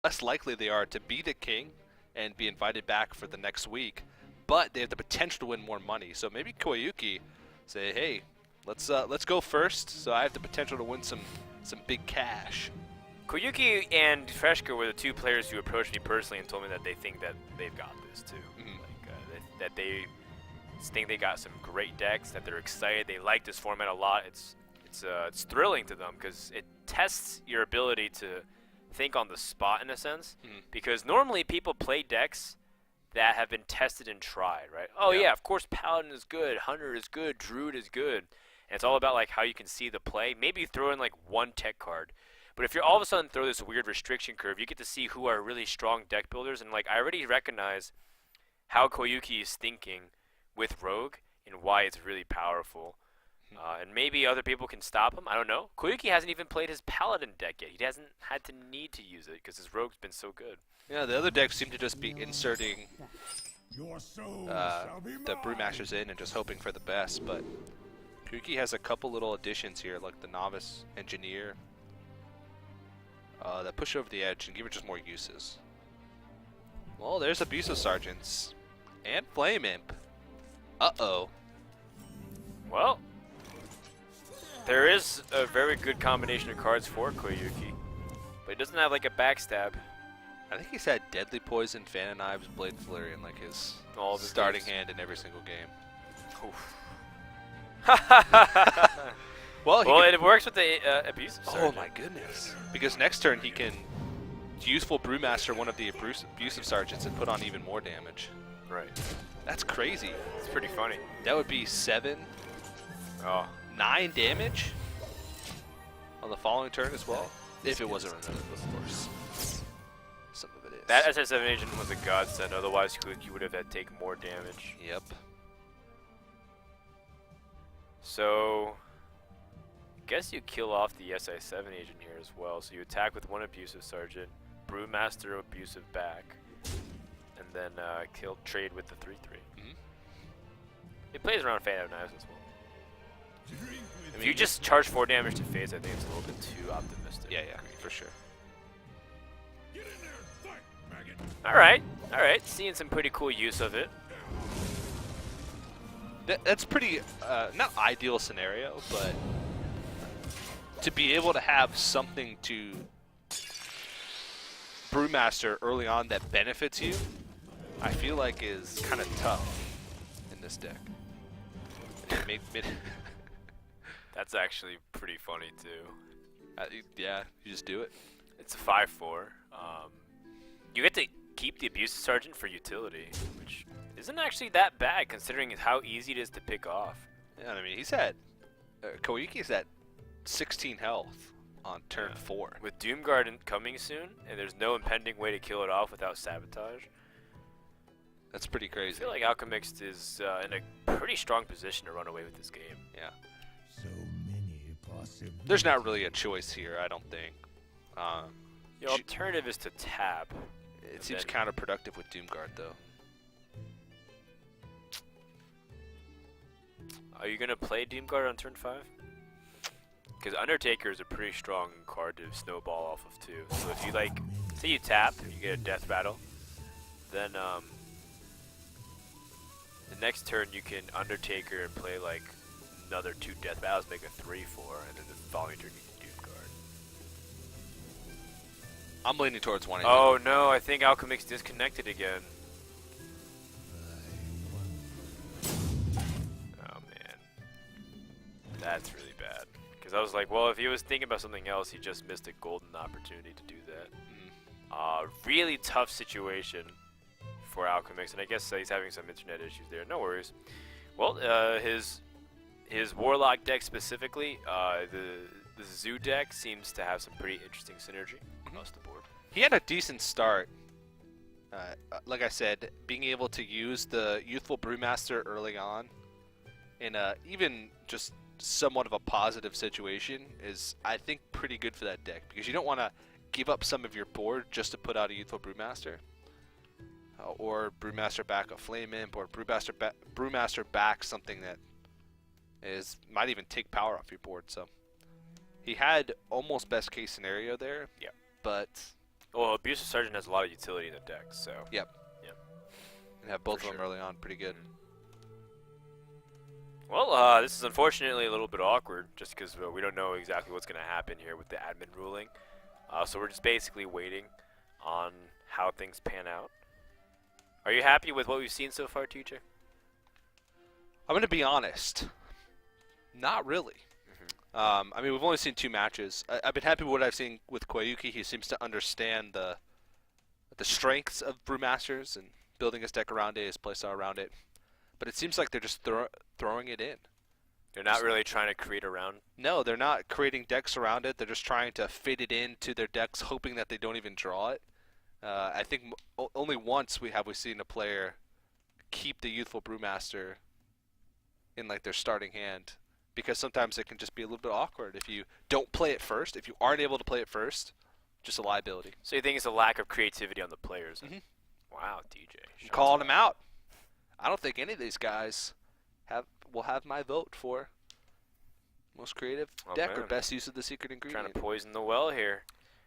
less likely they are to beat a king and be invited back for the next week, but they have the potential to win more money. So maybe Koyuki say, hey, let's go first, so I have the potential to win some big cash. Koyuki and Freshka were the two players who approached me personally and told me that they think that they've got this too. That they think they got some great decks, that they're excited, they like this format a lot. It's thrilling to them because it tests your ability to think on the spot in a sense. Because normally people play decks that have been tested and tried, right? Oh yeah, of course Paladin is good, Hunter is good, Druid is good. And it's all about like how you can see the play. Maybe you throw in like one tech card. But if you're all of a sudden throw this weird restriction curve, you get to see who are really strong deck builders. And like I already recognize how Koyuki is thinking with Rogue and why it's really powerful. And maybe other people can stop him. I don't know. Koyuki hasn't even played his Paladin deck yet. He hasn't had to need to use it because his Rogue's been so good. Yeah, the other decks seem to just be inserting the Brewmasters in and just hoping for the best. But Koyuki has a couple little additions here, like the Novice Engineer, that push over the edge and give it just more uses. Well, there's Abusive Sergeants and Flame Imp. Uh-oh. Well, there is a very good combination of cards for Koyuki, but he doesn't have like a backstab. I think he's had Deadly Poison, Fan of Knives, Blade Flurry in like his starting hand in every single game. Well, it works with the Abusive Sergeant. Oh my goodness. Because next turn he can Useful Brewmaster one of the Abusive Sergeants and put on even more damage. Right. That's crazy. It's pretty funny. That would be 9 damage on the following turn as well. If it wasn't renewed, of course. Some of it is. That SS7 agent was a godsend, otherwise Koyuki would have had to take more damage. Yep. So, I guess you kill off the SI7 agent here as well. So you attack with one Abusive Sergeant, Brewmaster Abusive back, and then trade with the 3/3. It plays around Fan of Knives as well. If you just charge 4 damage to phase, I think it's a little bit too optimistic. Yeah, for sure. Alright, seeing some pretty cool use of it. That's pretty, not ideal scenario, but to be able to have something to Brewmaster early on that benefits you, I feel like is kind of tough in this deck. That's actually pretty funny too. Yeah, you just do it. It's a 5/4. You get to keep the Abusive Sergeant for utility, which isn't actually that bad considering how easy it is to pick off. Yeah, I mean he's at Koyuki's at 16 health on turn 4. With Doomguard coming soon, and there's no impending way to kill it off without sabotage. That's pretty crazy. I feel like Alchemixt is in a pretty strong position to run away with this game. Yeah. So many possibilities. There's not really a choice here, I don't think. The alternative is to tap. It seems counterproductive with Doomguard, though. Are you going to play Doomguard on turn 5? Because Undertaker is a pretty strong card to snowball off of, too. So if you, like, say you tap, you get a Death Rattle, then the next turn you can Undertaker and play, like, another 2 Death Battles, make a 3/4, and then the following turn you can Doomguard. I'm leaning towards wanting Oh no, I think Alchemix disconnected again. Oh man. That's really bad. Because I was like, well, if he was thinking about something else, he just missed a golden opportunity to do that. Really tough situation for Alchemix, and I guess he's having some internet issues there. No worries. Well, his Warlock deck specifically, the Zoo deck seems to have some pretty interesting synergy across the board. He had a decent start. Like I said, being able to use the Youthful Brewmaster early on in even just somewhat of a positive situation is, I think, pretty good for that deck, because you don't want to give up some of your board just to put out a Youthful Brewmaster. Or Brewmaster back a Flame Imp, or Brewmaster back something that might even take power off your board. So he had almost best case scenario there. Yeah. But Well, Abusive Sergeant has a lot of utility in the deck, so. Yep. Yep. And have both For of them sure. early on, pretty good. Well, this is unfortunately a little bit awkward, just because we don't know exactly what's going to happen here with the admin ruling. So we're just basically waiting on how things pan out. Are you happy with what we've seen so far, TJ? I'm going to be honest. Not really. I mean, we've only seen 2 matches. I've been happy with what I've seen with Koyuki. He seems to understand the strengths of Brewmasters and building his deck around it, his playstyle around it. But it seems like they're just throwing it in. They're not really trying to create around. No, they're not creating decks around it. They're just trying to fit it into their decks, hoping that they don't even draw it. I think only once we've seen a player keep the Youthful Brewmaster in like their starting hand, because sometimes it can just be a little bit awkward if you don't play it first. If you aren't able to play it first, just a liability. So you think it's a lack of creativity on the players? Mhm. Wow, DJ. I'm calling them out. I don't think any of these guys will have my vote for most creative deck or man. best use of the secret ingredient. Trying to poison the well here.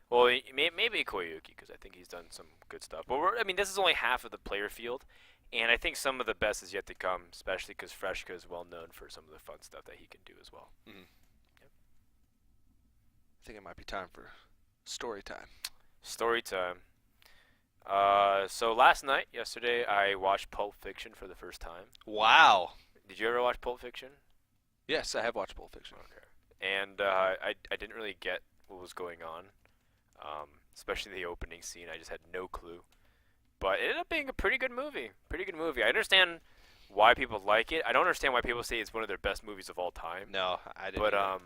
Well, maybe Koyuki, because I think he's done some good stuff. But I mean, this is only half of the player field, and I think some of the best is yet to come, especially because Freshka is well known for some of the fun stuff that he can do as well. I think it might be time for story time. Story time. So yesterday, I watched Pulp Fiction for the first time. Wow. Did you ever watch Pulp Fiction? Yes, I have watched Pulp Fiction. Okay. And I didn't really get what was going on, especially the opening scene. I just had no clue. But it ended up being a pretty good movie. I understand why people like it. I don't understand why people say it's one of their best movies of all time. No, I didn't. But either.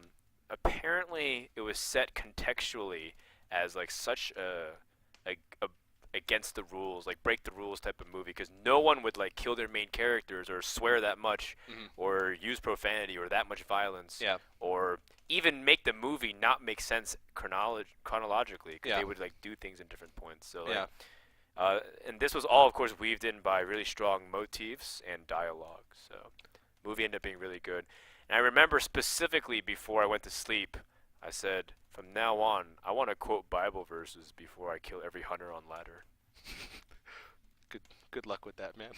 apparently it was set contextually as like such a against the rules, like break the rules type of movie, because no one would like kill their main characters or swear that much or use profanity or that much violence, or even make the movie not make sense chronologically, because they would like do things in different points. So and this was all, of course, weaved in by really strong motifs and dialogue. So movie ended up being really good. And I remember specifically before I went to sleep, I said, from now on, I want to quote Bible verses before I kill every hunter on ladder. Good luck with that, man.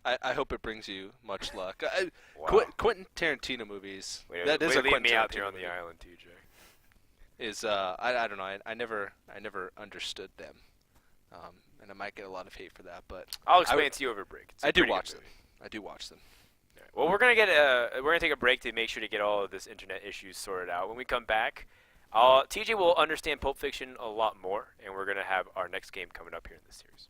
I hope it brings you much luck. Wow. Quentin Tarantino movies. Wait, that is a leave Quentin me out Tarantino here on the movie. island, TJ. Is I don't know. I never understood them, and I might get a lot of hate for that. But I'll explain it to you over break. It's a I do pretty good watch them. movie. I do watch them. Well, we're gonna take a break to make sure to get all of this internet issues sorted out. When we come back, TJ will understand Pulp Fiction a lot more, and we're gonna have our next game coming up here in this series.